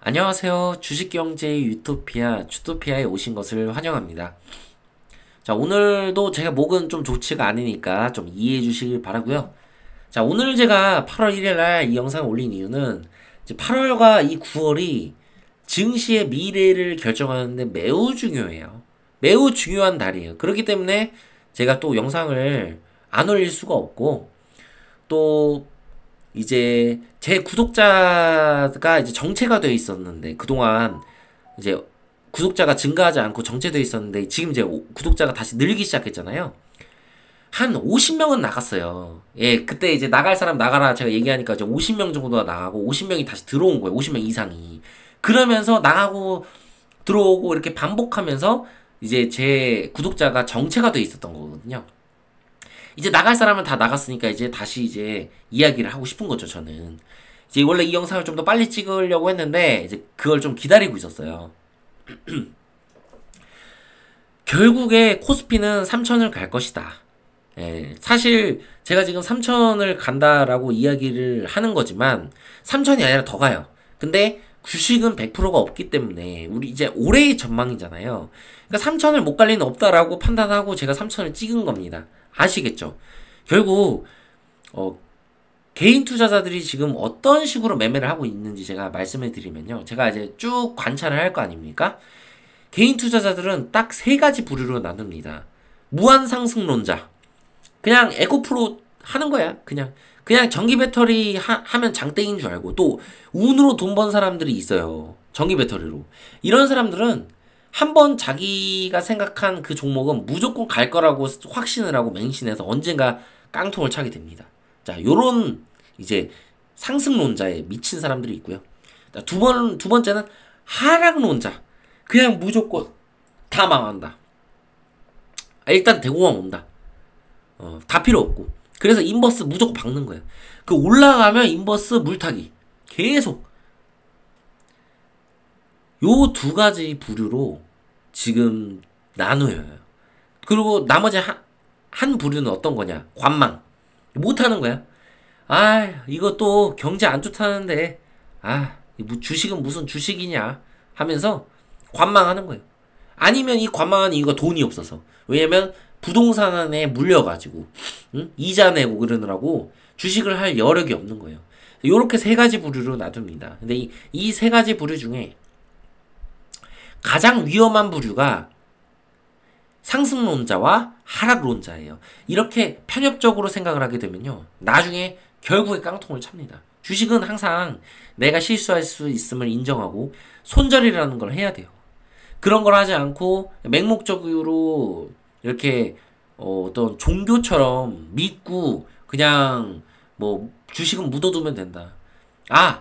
안녕하세요. 주식경제의 유토피아, 주토피아에 오신 것을 환영합니다. 자, 오늘도 제가 목은 좀 좋지가 않으니까 좀 이해해 주시길 바라고요. 자, 오늘 제가 8월 1일 날 이 영상을 올린 이유는 이제 8월과 이 9월이 증시의 미래를 결정하는데 매우 중요해요. 매우 중요한 달이에요. 그렇기 때문에 제가 또 영상을 안 올릴 수가 없고 또 이제 제 구독자가 이제 정체가 돼 있었는데 그동안 이제 구독자가 증가하지 않고 정체돼 있었는데 지금 이제 구독자가 다시 늘기 시작했잖아요. 한 50명은 나갔어요. 예, 그때 이제 나갈 사람 나가라 제가 얘기하니까 이제 50명 정도가 나가고 50명이 다시 들어온 거예요. 50명 이상이. 그러면서 나가고 들어오고 이렇게 반복하면서 이제 제 구독자가 정체가 돼 있었던 거거든요. 이제 나갈 사람은 다 나갔으니까 이제 다시 이제 이야기를 하고 싶은 거죠, 저는. 이제 원래 이 영상을 좀 더 빨리 찍으려고 했는데 이제 그걸 좀 기다리고 있었어요. 결국에 코스피는 3천을 갈 것이다. 예, 사실 제가 지금 3천을 간다라고 이야기를 하는 거지만 3천이 아니라 더 가요. 근데 주식은 100%가 없기 때문에 우리 이제 올해의 전망이잖아요. 그러니까 3천을 못 갈 리는 없다라고 판단하고 제가 3천을 찍은 겁니다. 아시겠죠? 결국 어, 개인 투자자들이 지금 어떤 식으로 매매를 하고 있는지 제가 말씀을 드리면요. 제가 이제 쭉 관찰을 할 거 아닙니까? 개인 투자자들은 딱 세 가지 부류로 나눕니다. 무한 상승론자. 그냥 에코프로 하는 거야. 그냥 전기 배터리 하면 장땡인 줄 알고 또 운으로 돈 번 사람들이 있어요. 전기 배터리로. 이런 사람들은 한번 자기가 생각한 그 종목은 무조건 갈 거라고 확신을 하고 맹신해서 언젠가 깡통을 차게 됩니다. 자, 요런 이제 상승론자에 미친 사람들이 있고요. 자, 두 번째는 하락론자. 그냥 무조건 다 망한다. 일단 대공황 온다. 다 필요 없고. 그래서 인버스 무조건 박는 거예요. 그 올라가면 인버스 물타기. 계속. 요 두 가지 부류로 지금 나누어요. 그리고 나머지 한 부류는 어떤 거냐? 관망. 못하는 거야. 아, 이거 또 경제 안 좋다는데, 주식은 무슨 주식이냐? 하면서 관망하는 거예요. 아니면 이 관망하는 이유가 돈이 없어서. 왜냐면 부동산에 물려가지고, 응? 이자 내고 그러느라고 주식을 할 여력이 없는 거예요. 요렇게 세 가지 부류로 놔둡니다. 근데 이 세 가지 부류 중에 가장 위험한 부류가 상승론자와 하락론자예요. 이렇게 편협적으로 생각을 하게 되면요. 나중에 결국에 깡통을 찹니다. 주식은 항상 내가 실수할 수 있음을 인정하고 손절이라는 걸 해야 돼요. 그런 걸 하지 않고 맹목적으로 이렇게 어떤 종교처럼 믿고 그냥 뭐 주식은 묻어두면 된다.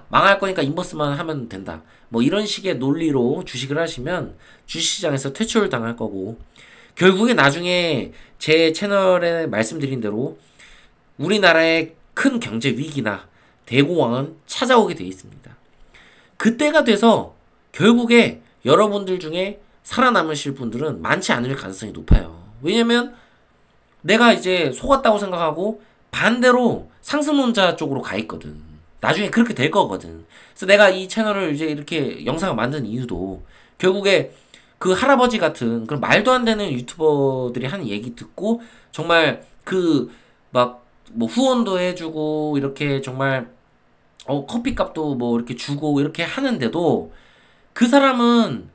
망할 거니까 인버스만 하면 된다. 뭐 이런 식의 논리로 주식을 하시면 주식시장에서 퇴출 당할 거고 결국에 나중에 제 채널에 말씀드린 대로 우리나라의 큰 경제 위기나 대공황은 찾아오게 돼 있습니다. 그때가 돼서 결국에 여러분들 중에 살아남으실 분들은 많지 않을 가능성이 높아요. 왜냐면 내가 이제 속았다고 생각하고 반대로 상승론자 쪽으로 가 있거든. 나중에 그렇게 될 거거든. 그래서 내가 이 채널을 이제 이렇게 영상을 만든 이유도 결국에 그 할아버지 같은 그런 말도 안 되는 유튜버들이 하는 얘기 듣고 정말 그 막 뭐 후원도 해주고 이렇게 정말 커피값도 뭐 이렇게 주고 이렇게 하는데도 그 사람은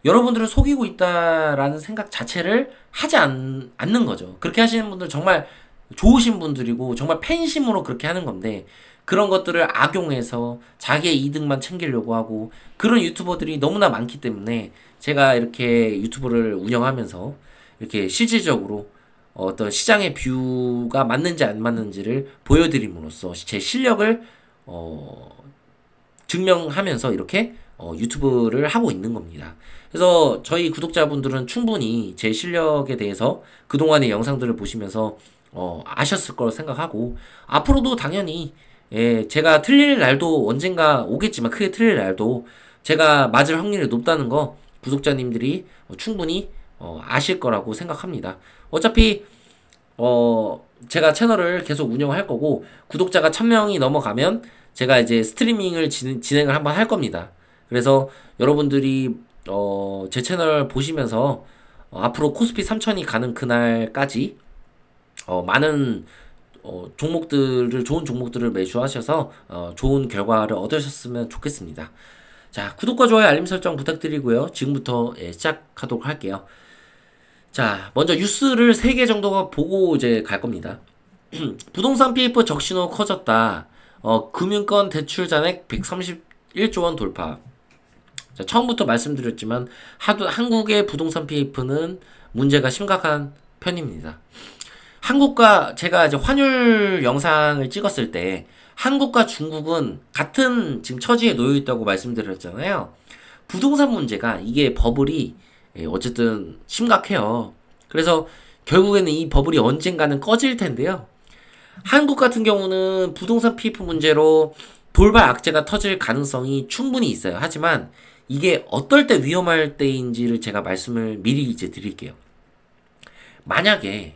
여러분들을 속이고 있다라는 생각 자체를 하지 않는 거죠. 그렇게 하시는 분들 정말 좋으신 분들이고 정말 팬심으로 그렇게 하는 건데 그런 것들을 악용해서 자기의 이득만 챙기려고 하고 그런 유튜버들이 너무나 많기 때문에 제가 이렇게 유튜브를 운영하면서 이렇게 실질적으로 어떤 시장의 뷰가 맞는지 안 맞는지를 보여드림으로써 제 실력을 증명하면서 이렇게 유튜브를 하고 있는 겁니다. 그래서 저희 구독자분들은 충분히 제 실력에 대해서 그동안의 영상들을 보시면서 아셨을 거라 생각하고 앞으로도 당연히 제가 틀릴 날도 언젠가 오겠지만 크게 틀릴 날도 제가 맞을 확률이 높다는 거 구독자님들이 충분히 아실 거라고 생각합니다. 어차피 제가 채널을 계속 운영할 거고 구독자가 1000명이 넘어가면 제가 이제 스트리밍을 진행을 한번 할 겁니다. 그래서 여러분들이 제 채널 보시면서 앞으로 코스피 3000이 가는 그날까지 많은 종목들을 좋은 종목들을 매수하셔서 좋은 결과를 얻으셨으면 좋겠습니다. 자, 구독과 좋아요, 알림 설정 부탁드리고요. 지금부터 시작하도록 할게요. 자, 먼저 뉴스를 3개 정도가 보고 이제 갈 겁니다. 부동산 PF 적신호 커졌다. 금융권 대출 잔액 131조 원 돌파. 자, 처음부터 말씀드렸지만 한국의 부동산 PF는 문제가 심각한 편입니다. 한국과 제가 이제 환율 영상을 찍었을 때 한국과 중국은 같은 지금 처지에 놓여 있다고 말씀드렸잖아요. 부동산 문제가 이게 버블이 어쨌든 심각해요. 그래서 결국에는 이 버블이 언젠가는 꺼질 텐데요. 한국 같은 경우는 부동산 PF 문제로 돌발 악재가 터질 가능성이 충분히 있어요. 하지만 이게 어떨 때 위험할 때인지를 제가 말씀을 미리 이제 드릴게요. 만약에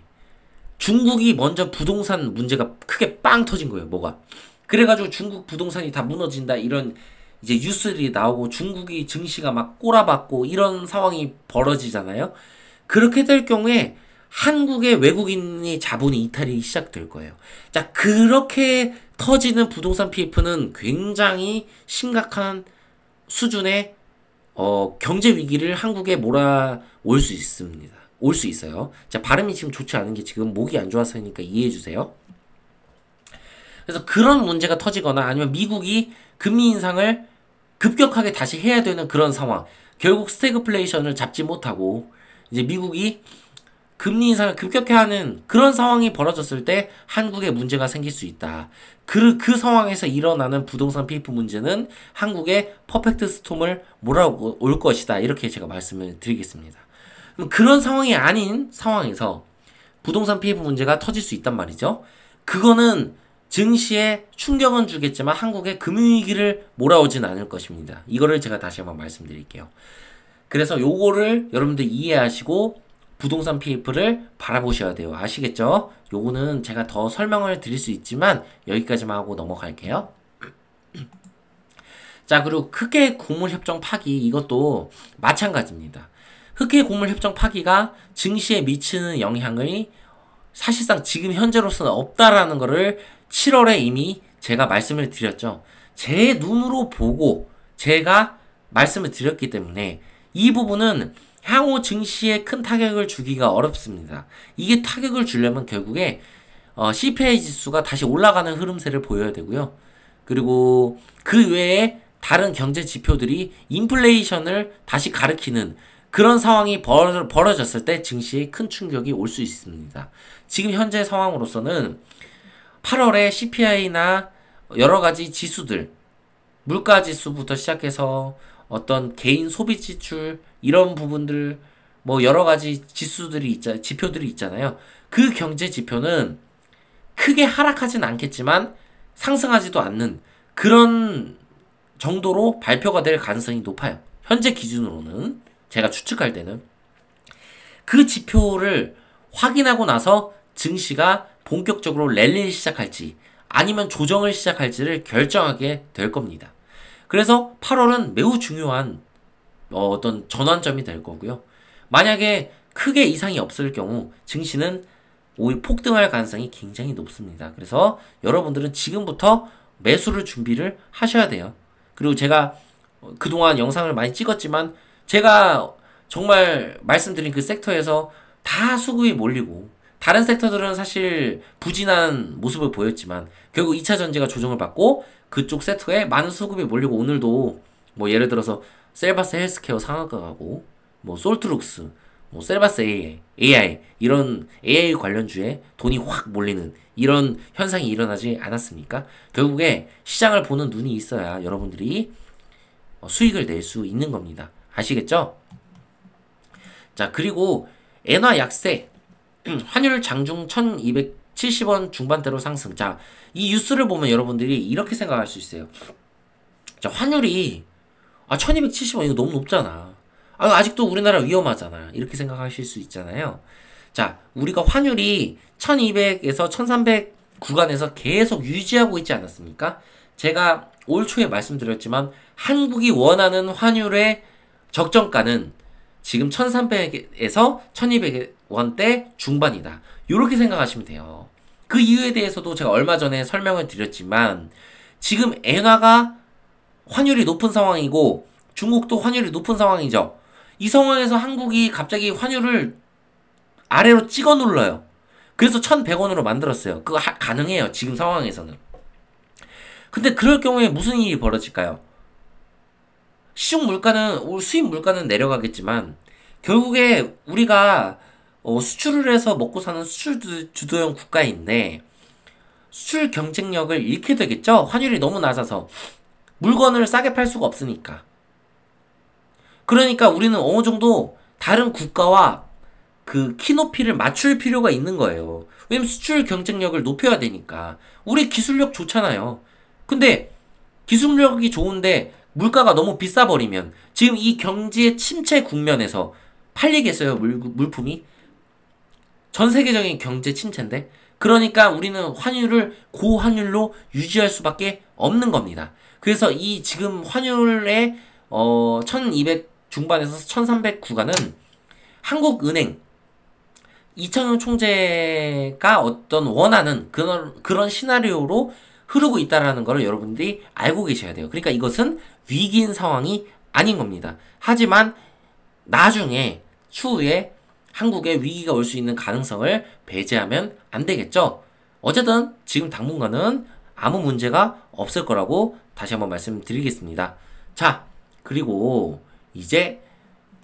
중국이 먼저 부동산 문제가 크게 빵 터진 거예요. 뭐가? 그래가지고 중국 부동산이 다 무너진다 이런 이제 뉴스들이 나오고 중국이 증시가 막 꼬라박고 이런 상황이 벌어지잖아요. 그렇게 될 경우에 한국의 외국인이 자본이 이탈이 시작될 거예요. 자, 그렇게 터지는 부동산 PF는 굉장히 심각한 수준의 경제 위기를 한국에 몰아올 수 있습니다. 올 수 있어요. 자, 발음이 지금 좋지 않은 게 지금 목이 안 좋아서니까 이해해 주세요. 그래서 그런 문제가 터지거나 아니면 미국이 금리 인상을 급격하게 다시 해야 되는 그런 상황. 결국 스태그플레이션을 잡지 못하고 이제 미국이 금리 인상을 급격히 하는 그런 상황이 벌어졌을 때 한국에 문제가 생길 수 있다. 그 상황에서 일어나는 부동산 PF 문제는 한국의 퍼펙트 스톰을 몰아올 것이다. 이렇게 제가 말씀을 드리겠습니다. 그런 상황이 아닌 상황에서 부동산 PF 문제가 터질 수 있단 말이죠. 그거는 증시에 충격은 주겠지만 한국의 금융위기를 몰아오진 않을 것입니다. 이거를 제가 다시 한번 말씀드릴게요. 그래서 요거를 여러분들 이해하시고 부동산 PF를 바라보셔야 돼요. 아시겠죠? 요거는 제가 더 설명을 드릴 수 있지만 여기까지만 하고 넘어갈게요. 자, 그리고 흑해 고물협정 파기 이것도 마찬가지입니다. 흑해 고물협정 파기가 증시에 미치는 영향이 사실상 지금 현재로서는 없다라는 거를 7월에 이미 제가 말씀을 드렸죠. 제 눈으로 보고 제가 말씀을 드렸기 때문에 이 부분은 향후 증시에 큰 타격을 주기가 어렵습니다. 이게 타격을 주려면 결국에 CPI 지수가 다시 올라가는 흐름세를 보여야 되고요. 그리고 그 외에 다른 경제 지표들이 인플레이션을 다시 가리키는 그런 상황이 벌어졌을 때 증시에 큰 충격이 올 수 있습니다. 지금 현재 상황으로서는 8월에 CPI나 여러 가지 지수들, 물가 지수부터 시작해서 어떤 개인 소비 지출 이런 부분들 뭐 여러 가지 지표들이 있잖아요. 그 경제 지표는 크게 하락하진 않겠지만 상승하지도 않는 그런 정도로 발표가 될 가능성이 높아요. 현재 기준으로는 제가 추측할 때는 그 지표를 확인하고 나서 증시가 본격적으로 랠리를 시작할지 아니면 조정을 시작할지를 결정하게 될 겁니다. 그래서 8월은 매우 중요한 어떤 전환점이 될 거고요. 만약에 크게 이상이 없을 경우 증시는 오히려 폭등할 가능성이 굉장히 높습니다. 그래서 여러분들은 지금부터 매수를 준비를 하셔야 돼요. 그리고 제가 그동안 영상을 많이 찍었지만 제가 정말 말씀드린 그 섹터에서 다 수급이 몰리고 다른 섹터들은 사실 부진한 모습을 보였지만 결국 2차 전지가 조정을 받고 그쪽 섹터에 많은 수급이 몰리고 오늘도 뭐 예를 들어서 셀바스 헬스케어 상한가 가고 뭐 솔트룩스 뭐 셀바스 AI 이런 AI 관련주에 돈이 확 몰리는 이런 현상이 일어나지 않았습니까? 결국에 시장을 보는 눈이 있어야 여러분들이 수익을 낼 수 있는 겁니다. 아시겠죠? 자, 그리고 엔화 약세 환율 장중 1270원 중반대로 상승. 자, 이 뉴스를 보면 여러분들이 이렇게 생각할 수 있어요. 자, 환율이 1270원 이거 너무 높잖아. 아직도 우리나라 위험하잖아. 이렇게 생각하실 수 있잖아요. 자, 우리가 환율이 1200에서 1300 구간에서 계속 유지하고 있지 않았습니까? 제가 올 초에 말씀드렸지만 한국이 원하는 환율의 적정가는 지금 1300에서 1200원대 중반이다. 이렇게 생각하시면 돼요. 그 이유에 대해서도 제가 얼마 전에 설명을 드렸지만 지금 엔화가 환율이 높은 상황이고 중국도 환율이 높은 상황이죠. 이 상황에서 한국이 갑자기 환율을 아래로 찍어 눌러요. 그래서 1100원으로 만들었어요. 그거 가능해요. 지금 상황에서는. 근데 그럴 경우에 무슨 일이 벌어질까요? 수입 물가는 내려가겠지만 결국에 우리가 수출을 해서 먹고 사는 수출 주도형 국가인데 수출 경쟁력을 잃게 되겠죠? 환율이 너무 낮아서 물건을 싸게 팔 수가 없으니까. 그러니까 우리는 어느 정도 다른 국가와 그 키높이를 맞출 필요가 있는 거예요. 왜냐면 수출 경쟁력을 높여야 되니까. 우리 기술력 좋잖아요. 근데 기술력이 좋은데 물가가 너무 비싸버리면 지금 이 경제 침체 국면에서 팔리겠어요, 물품이? 전 세계적인 경제 침체인데? 그러니까 우리는 환율을 고환율로 유지할 수밖에 없는 겁니다. 그래서 이 지금 환율의 1200 중반에서 1300 구간은 한국은행 이창용 총재가 어떤 원하는 그런 시나리오로 흐르고 있다라는 걸 여러분들이 알고 계셔야 돼요. 그러니까 이것은 위기인 상황이 아닌 겁니다. 하지만 나중에 추후에 한국에 위기가 올 수 있는 가능성을 배제하면 안 되겠죠. 어쨌든 지금 당분간은 아무 문제가 없을 거라고 다시 한번 말씀드리겠습니다. 자, 그리고 이제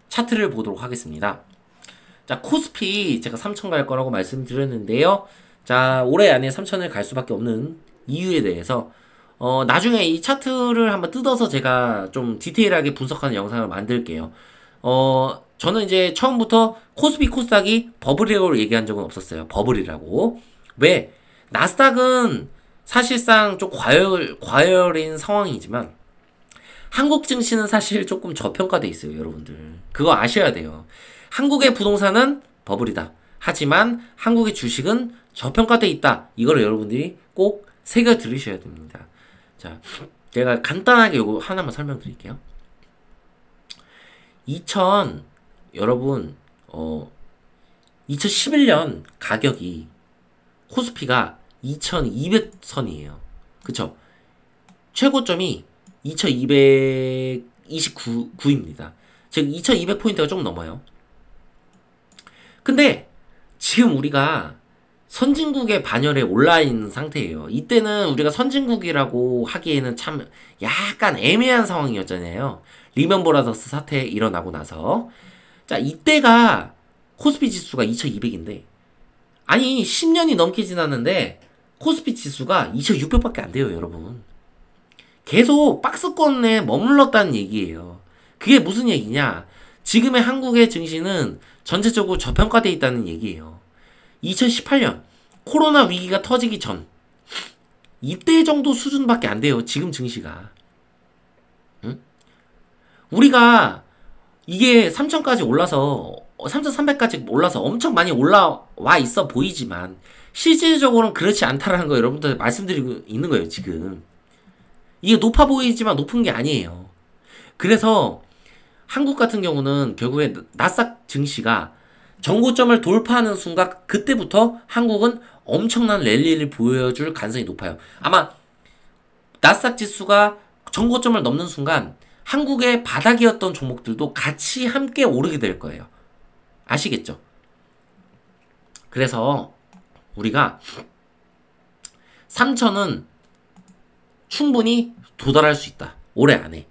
차트를 보도록 하겠습니다. 자, 코스피 제가 3천 갈 거라고 말씀드렸는데요. 자, 올해 안에 3천을 갈 수밖에 없는 이유에 대해서 나중에 이 차트를 한번 뜯어서 제가 좀 디테일하게 분석하는 영상을 만들게요. 저는 이제 처음부터 코스피 코스닥이 버블이라고 얘기한 적은 없었어요. 버블이라고. 왜? 나스닥은 사실상 좀 과열인 상황이지만 한국 증시는 사실 조금 저평가돼 있어요, 여러분들. 그거 아셔야 돼요. 한국의 부동산은 버블이다. 하지만 한국의 주식은 저평가돼 있다. 이거를 여러분들이 꼭 새겨 들으셔야 됩니다. 자, 제가 간단하게 요거 하나만 설명드릴게요. 여러분 2011년 가격이 코스피가 2200선이에요. 그쵸? 최고점이 2229입니다. 즉 2200포인트가 좀 넘어요. 근데 지금 우리가 선진국의 반열에 올라 있는 상태예요. 이때는 우리가 선진국이라고 하기에는 참 약간 애매한 상황이었잖아요. 리먼 브라더스 사태 일어나고 나서. 자, 이때가 코스피 지수가 2200인데 아니 10년이 넘게 지났는데 코스피 지수가 2600밖에 안 돼요, 여러분. 계속 박스권에 머물렀다는 얘기예요. 그게 무슨 얘기냐? 지금의 한국의 증시는 전체적으로 저평가되어 있다는 얘기예요. 2018년 코로나 위기가 터지기 전 이때 정도 수준밖에 안 돼요, 지금 증시가. 응? 우리가 이게 3000까지 올라서 3300까지 올라서 엄청 많이 올라와 있어 보이지만 실질적으로는 그렇지 않다라는 거 여러분들 말씀드리고 있는 거예요, 지금. 이게 높아 보이지만 높은 게 아니에요. 그래서 한국 같은 경우는 결국에 나스닥 증시가 정고점을 돌파하는 순간 그때부터 한국은 엄청난 랠리를 보여줄 가능성이 높아요. 아마 나스닥 지수가 정고점을 넘는 순간 한국의 바닥이었던 종목들도 같이 함께 오르게 될 거예요. 아시겠죠? 그래서 우리가 3천은 충분히 도달할 수 있다. 올해 안에.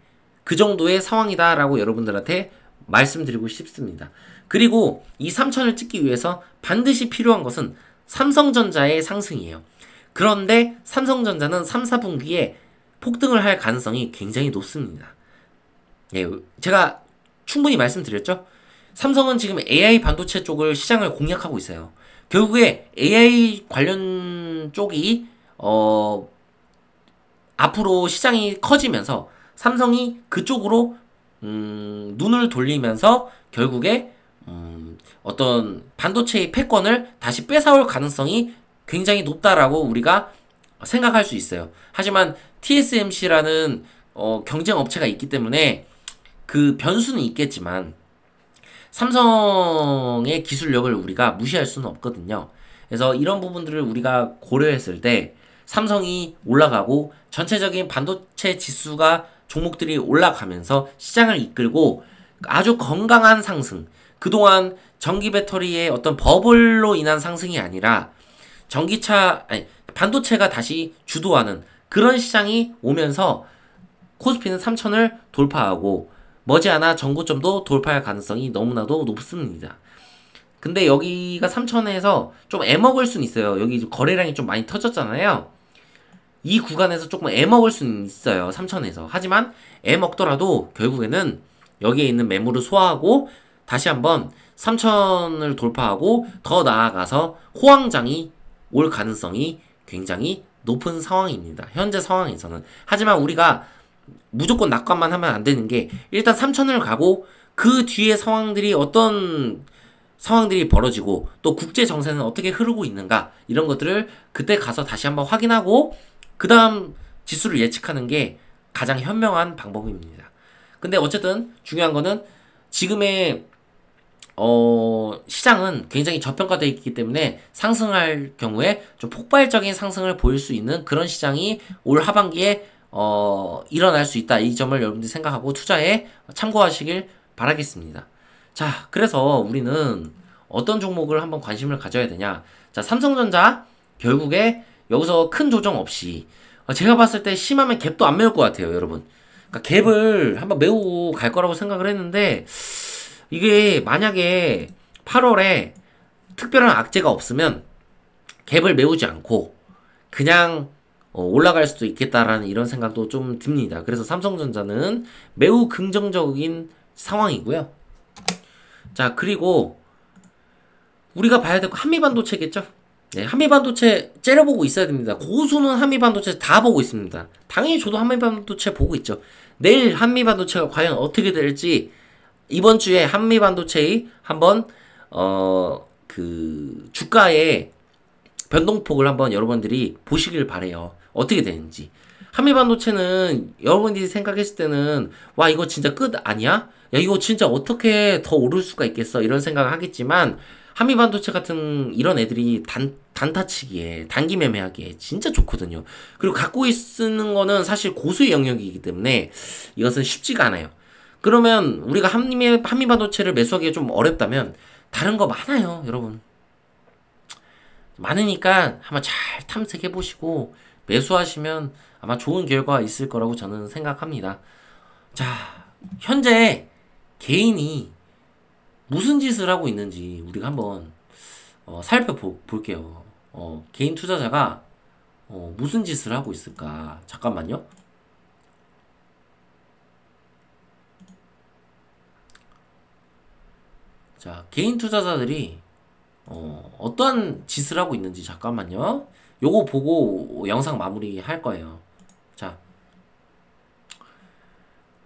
그 정도의 상황이다라고 여러분들한테 말씀드리고 싶습니다. 그리고 이 3천을 찍기 위해서 반드시 필요한 것은 삼성전자의 상승이에요. 그런데 삼성전자는 3, 4분기에 폭등을 할 가능성이 굉장히 높습니다. 예, 제가 충분히 말씀드렸죠? 삼성은 지금 AI 반도체 쪽을 시장을 공략하고 있어요. 결국에 AI 관련 쪽이 앞으로 시장이 커지면서 삼성이 그쪽으로 눈을 돌리면서 결국에 어떤 반도체의 패권을 다시 뺏어올 가능성이 굉장히 높다라고 우리가 생각할 수 있어요. 하지만 TSMC라는 경쟁 업체가 있기 때문에 그 변수는 있겠지만 삼성의 기술력을 우리가 무시할 수는 없거든요. 그래서 이런 부분들을 우리가 고려했을 때 삼성이 올라가고 전체적인 반도체 지수가 종목들이 올라가면서 시장을 이끌고 아주 건강한 상승, 그동안 전기 배터리의 어떤 버블로 인한 상승이 아니라 반도체가 다시 주도하는 그런 시장이 오면서 코스피는 3000을 돌파하고 머지않아 전고점도 돌파할 가능성이 너무나도 높습니다. 근데 여기가 3000에서 좀 애먹을 수는 있어요. 여기 거래량이 좀 많이 터졌잖아요. 이 구간에서 조금 애먹을 수는 있어요. 3000에서. 하지만 애먹더라도 결국에는 여기에 있는 매물을 소화하고 다시 한번 3000을 돌파하고 더 나아가서 호황장이 올 가능성이 굉장히 높은 상황입니다. 현재 상황에서는. 하지만 우리가 무조건 낙관만 하면 안 되는 게 일단 3000을 가고 그 뒤에 상황들이 어떤 상황들이 벌어지고 또 국제 정세는 어떻게 흐르고 있는가 이런 것들을 그때 가서 다시 한번 확인하고 그 다음 지수를 예측하는 게 가장 현명한 방법입니다. 근데 어쨌든 중요한 거는 지금의 시장은 굉장히 저평가되어 있기 때문에 상승할 경우에 좀 폭발적인 상승을 보일 수 있는 그런 시장이 올 하반기에 일어날 수 있다. 이 점을 여러분들이 생각하고 투자에 참고하시길 바라겠습니다. 자, 그래서 우리는 어떤 종목을 한번 관심을 가져야 되냐. 자, 삼성전자 결국에 여기서 큰 조정 없이 제가 봤을 때 심하면 갭도 안 메울 것 같아요, 여러분. 그러니까 갭을 한번 메우고 갈 거라고 생각을 했는데 이게 만약에 8월에 특별한 악재가 없으면 갭을 메우지 않고 그냥 올라갈 수도 있겠다라는 이런 생각도 좀 듭니다. 그래서 삼성전자는 매우 긍정적인 상황이고요. 자, 그리고 우리가 봐야 될 거 한미반도체겠죠? 네, 한미반도체 째려보고 있어야 됩니다. 고수는 한미반도체 다 보고 있습니다. 당연히 저도 한미반도체 보고 있죠. 내일 한미반도체가 과연 어떻게 될지 이번 주에 한미반도체의 한번 그 주가의 변동폭을 한번 여러분들이 보시길 바래요. 어떻게 되는지. 한미반도체는 여러분들이 생각했을 때는 와 이거 진짜 끝 아니야? 야 이거 진짜 어떻게 더 오를 수가 있겠어? 이런 생각을 하겠지만 한미반도체 같은 이런 애들이 단타치기에 단기 매매하기에 진짜 좋거든요. 그리고 갖고 있는 거는 사실 고수의 영역이기 때문에 이것은 쉽지가 않아요. 그러면 우리가 한미반도체를 매수하기가 좀 어렵다면 다른 거 많아요, 여러분. 많으니까 한번 잘 탐색해 보시고 매수하시면 아마 좋은 결과가 있을 거라고 저는 생각합니다. 자, 현재 개인이 무슨 짓을 하고 있는지 우리가 한번 살펴볼게요. 개인 투자자가 무슨 짓을 하고 있을까? 잠깐만요. 자, 개인 투자자들이 어떠한 짓을 하고 있는지 잠깐만요. 요거 보고 영상 마무리 할 거예요. 자,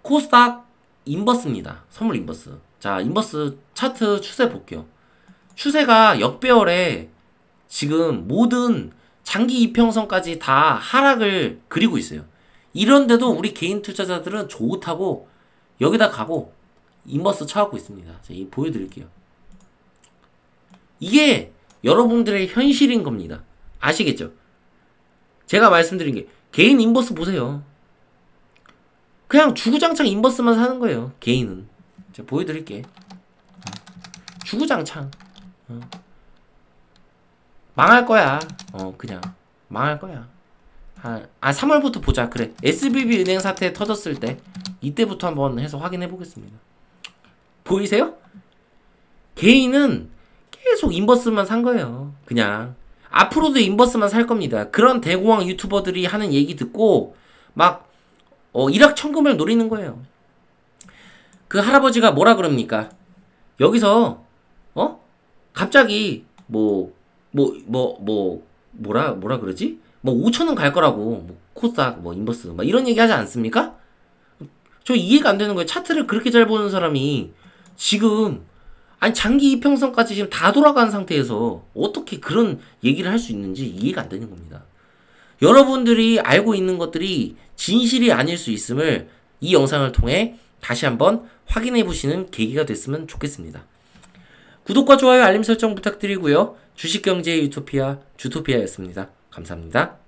코스닥 인버스입니다. 선물 인버스. 자, 인버스 차트 추세 볼게요. 추세가 역배열에 지금 모든 장기 이평선까지 다 하락을 그리고 있어요. 이런데도 우리 개인 투자자들은 좋다고 여기다 가고 인버스 쳐갖고 있습니다. 자, 이 보여드릴게요. 이게 여러분들의 현실인 겁니다. 아시겠죠? 제가 말씀드린 게 개인 인버스 보세요. 그냥 주구장창 인버스만 사는 거예요. 개인은. 제가 보여드릴게. 주구장창. 망할 거야. 그냥 망할 거야. 3월부터 보자. 그래. SBB 은행 사태 터졌을 때 이때부터 한번 해서 확인해 보겠습니다. 보이세요? 개인은 계속 인버스만 산 거예요. 그냥 앞으로도 인버스만 살 겁니다. 그런 대공황 유튜버들이 하는 얘기 듣고 막 일확천금을 노리는 거예요. 그 할아버지가 뭐라 그럽니까? 여기서 갑자기 뭐라 그러지? 뭐 5천원 갈 거라고 코스닥 인버스 막 이런 얘기 하지 않습니까? 저 이해가 안 되는 거예요. 차트를 그렇게 잘 보는 사람이 지금 아니 장기 이평선까지 지금 다 돌아간 상태에서 어떻게 그런 얘기를 할 수 있는지 이해가 안 되는 겁니다. 여러분들이 알고 있는 것들이 진실이 아닐 수 있음을 이 영상을 통해 다시 한번 확인해 보시는 계기가 됐으면 좋겠습니다. 구독과 좋아요, 알림 설정 부탁드리고요. 주식경제의 유토피아, 주토피아였습니다. 감사합니다.